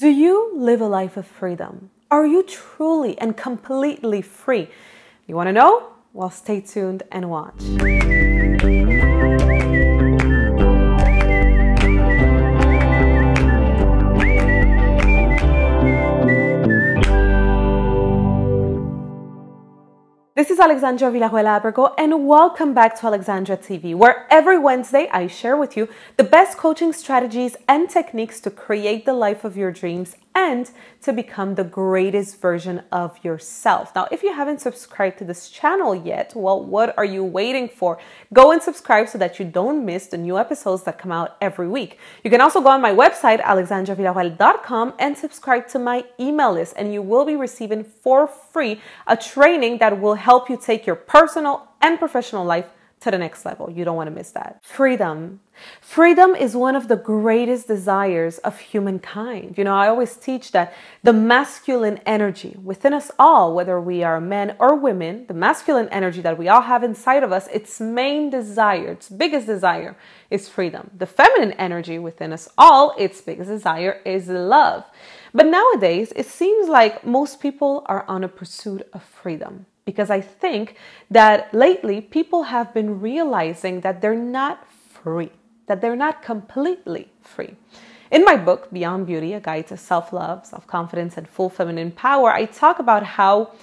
Do you live a life of freedom? Are you truly and completely free? You want to know? Well, stay tuned and watch. This is Alexandra Villarroel Abrego, and welcome back to Alexandra TV, where every Wednesday I share with you the best coaching strategies and techniques to create the life of your dreams and to become the greatest version of yourself. Now, if you haven't subscribed to this channel yet, well, what are you waiting for? Go and subscribe so that you don't miss the new episodes that come out every week. You can also go on my website, alexandravillarroel.com, and subscribe to my email list, and you will be receiving for free a training that will help you take your personal and professional life to the next level. You don't want to miss that. Freedom. Freedom is one of the greatest desires of humankind. You know, I always teach that the masculine energy within us all, whether we are men or women, the masculine energy that we all have inside of us, its main desire, its biggest desire is freedom. The feminine energy within us all, its biggest desire is love. But nowadays, it seems like most people are on a pursuit of freedom. Because I think that lately people have been realizing that they're not free, that they're not completely free. In my book, Beyond Beauty, A Guide to Self-Love, Self-Confidence, and Full Feminine Power, I talk about how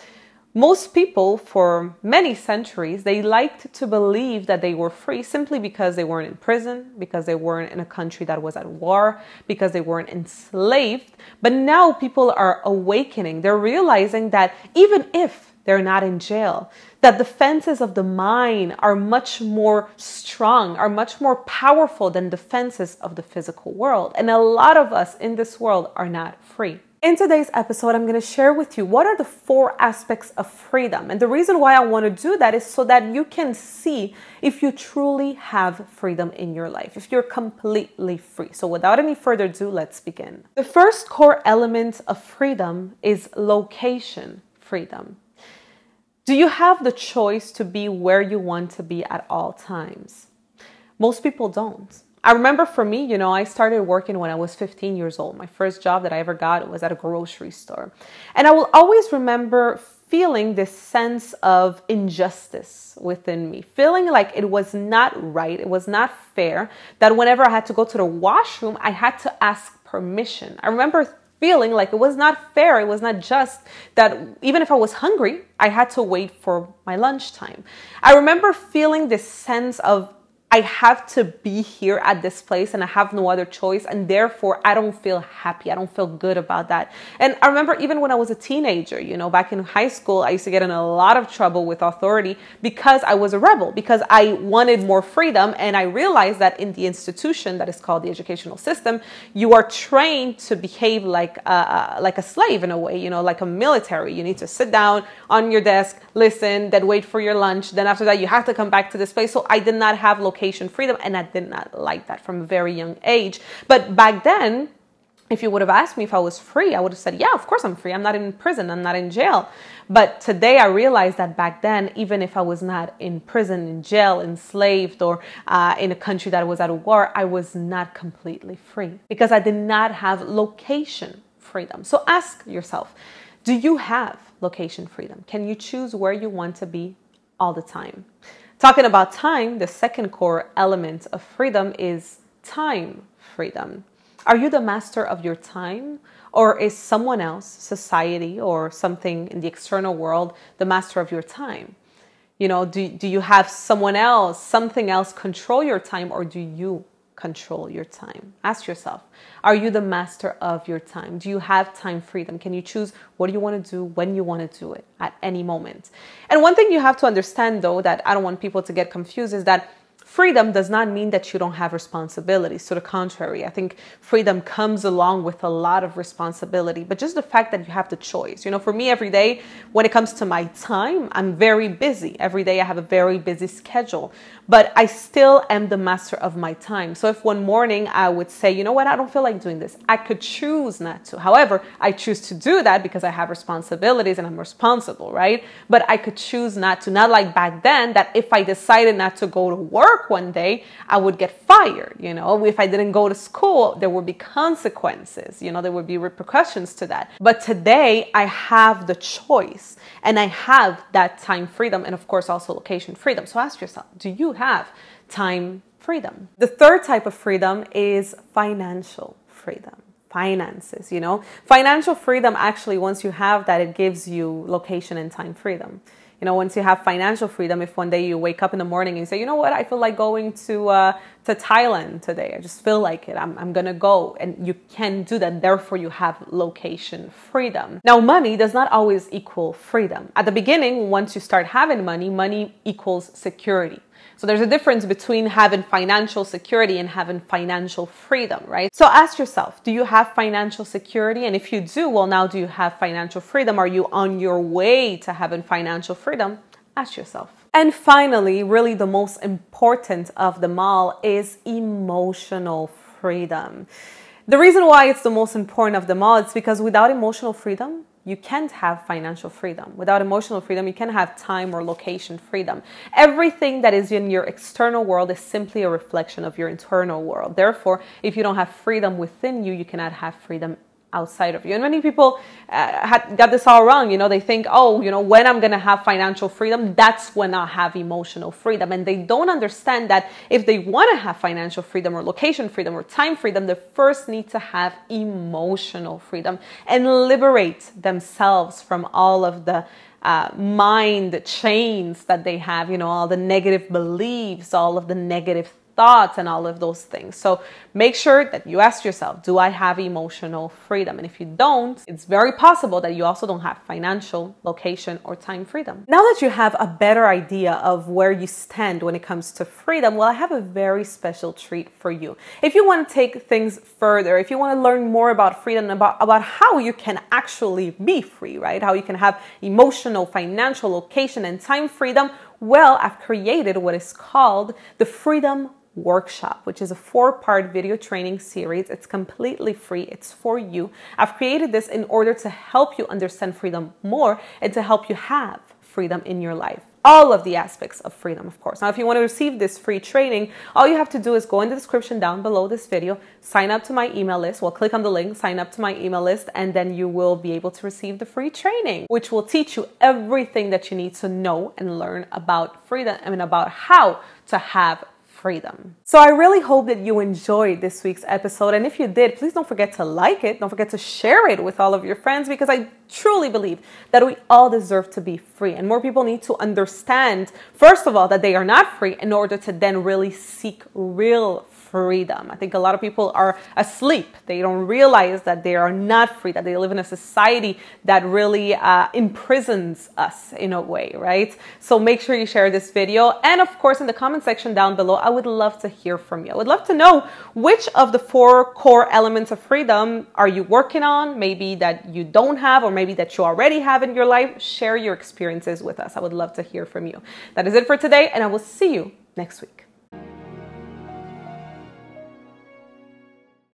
most people for many centuries, they liked to believe that they were free simply because they weren't in prison, because they weren't in a country that was at war, because they weren't enslaved. But now people are awakening. They're realizing that even if they're not in jail, that the fences of the mind are much more strong, are much more powerful than the fences of the physical world. And a lot of us in this world are not free. In today's episode, I'm going to share with you what are the 4 aspects of freedom. And the reason why I want to do that is so that you can see if you truly have freedom in your life, if you're completely free. So without any further ado, let's begin. The first core element of freedom is location freedom. Do you have the choice to be where you want to be at all times? Most people don't. I remember for me, you know, I started working when I was 15 years old. My first job that I ever got was at a grocery store. And I will always remember feeling this sense of injustice within me, feeling like it was not right, it was not fair, that whenever I had to go to the washroom, I had to ask permission. I remember feeling like it was not fair, it was not just that even if I was hungry, I had to wait for my lunchtime. I remember feeling this sense of I have to be here at this place and I have no other choice, and therefore I don't feel happy. I don't feel good about that. And I remember even when I was a teenager, you know, back in high school, I used to get in a lot of trouble with authority because I was a rebel, because I wanted more freedom. And I realized that in the institution that is called the educational system, you are trained to behave like a slave in a way, you know, like a military. You need to sit down on your desk, listen, then wait for your lunch. Then after that, you have to come back to this place. So I did not have location freedom, and I did not like that from a very young age. But back then, if you would have asked me if I was free, I would have said, yeah, of course I'm free. I'm not in prison. I'm not in jail. But today I realized that back then, even if I was not in prison, in jail, enslaved, or in a country that was at war, I was not completely free because I did not have location freedom. So ask yourself, do you have location freedom? Can you choose where you want to be all the time? Talking about time, the second core element of freedom is time freedom. Are you the master of your time, or is someone else, society or something in the external world, the master of your time? You know, do you have someone else, something else control your time, or do you control your time? Ask yourself, are you the master of your time? Do you have time freedom? Can you choose what you want to do, when you want to do it, at any moment? And one thing you have to understand, though, that I don't want people to get confused, is that freedom does not mean that you don't have responsibilities. To the contrary, I think freedom comes along with a lot of responsibility, but just the fact that you have the choice. You know, for me, every day, when it comes to my time, I'm very busy. Every day I have a very busy schedule, but I still am the master of my time. So if one morning I would say, you know what, I don't feel like doing this, I could choose not to. However, I choose to do that because I have responsibilities and I'm responsible, right? But I could choose not to. Not like back then, that if I decided not to go to work work one day, I would get fired. You know, if I didn't go to school, there would be consequences. You know, there would be repercussions to that. But today I have the choice and I have that time freedom and of course also location freedom. So ask yourself, do you have time freedom? The third type of freedom is financial freedom. Finances, you know, financial freedom actually, once you have that, it gives you location and time freedom. You know, once you have financial freedom, if one day you wake up in the morning and you say, you know what, I feel like going to Thailand today. I just feel like it. I'm going to go. And you can do that. Therefore, you have location freedom. Now, money does not always equal freedom. At the beginning, once you start having money, money equals security. So there's a difference between having financial security and having financial freedom, right? So ask yourself, do you have financial security? And if you do, well, now do you have financial freedom? Are you on your way to having financial freedom? Ask yourself. And finally, really the most important of them all is emotional freedom. The reason why it's the most important of them all is because without emotional freedom, you can't have financial freedom. Without emotional freedom, you can't have time or location freedom. Everything that is in your external world is simply a reflection of your internal world. Therefore, if you don't have freedom within you, you cannot have freedom outside of you. And many people got this all wrong. You know, they think, oh, you know, when I'm going to have financial freedom, that's when I'll have emotional freedom. And they don't understand that if they want to have financial freedom or location freedom or time freedom, they first need to have emotional freedom and liberate themselves from all of the mind chains that they have, you know, all the negative beliefs, all of the negative thoughts and all of those things. So make sure that you ask yourself, do I have emotional freedom? And if you don't, it's very possible that you also don't have financial, location, or time freedom. Now that you have a better idea of where you stand when it comes to freedom, well, I have a very special treat for you. If you want to take things further, if you want to learn more about freedom, about how you can actually be free, right? How you can have emotional, financial, location, and time freedom, well, I've created what is called the Freedom Workshop, which is a 4-part video training series. It's completely free. It's for you. I've created this in order to help you understand freedom more and to help you have freedom in your life. All of the aspects of freedom, of course. Now, if you want to receive this free training, all you have to do is go in the description down below this video, sign up to my email list. Well, click on the link, sign up to my email list, and then you will be able to receive the free training, which will teach you everything that you need to know and learn about freedom and about how to have freedom. So I really hope that you enjoyed this week's episode. And if you did, please don't forget to like it. Don't forget to share it with all of your friends, because I truly believe that we all deserve to be free. And more people need to understand, first of all, that they are not free in order to then really seek real freedom. I think a lot of people are asleep. They don't realize that they are not free, that they live in a society that really imprisons us in a way, right? So make sure you share this video. And of course, in the comment section down below, I would love to hear from you. I would love to know which of the 4 core elements of freedom are you working on, maybe that you don't have, or maybe that you already have in your life. Share your experiences with us. I would love to hear from you. That is it for today, and I will see you next week.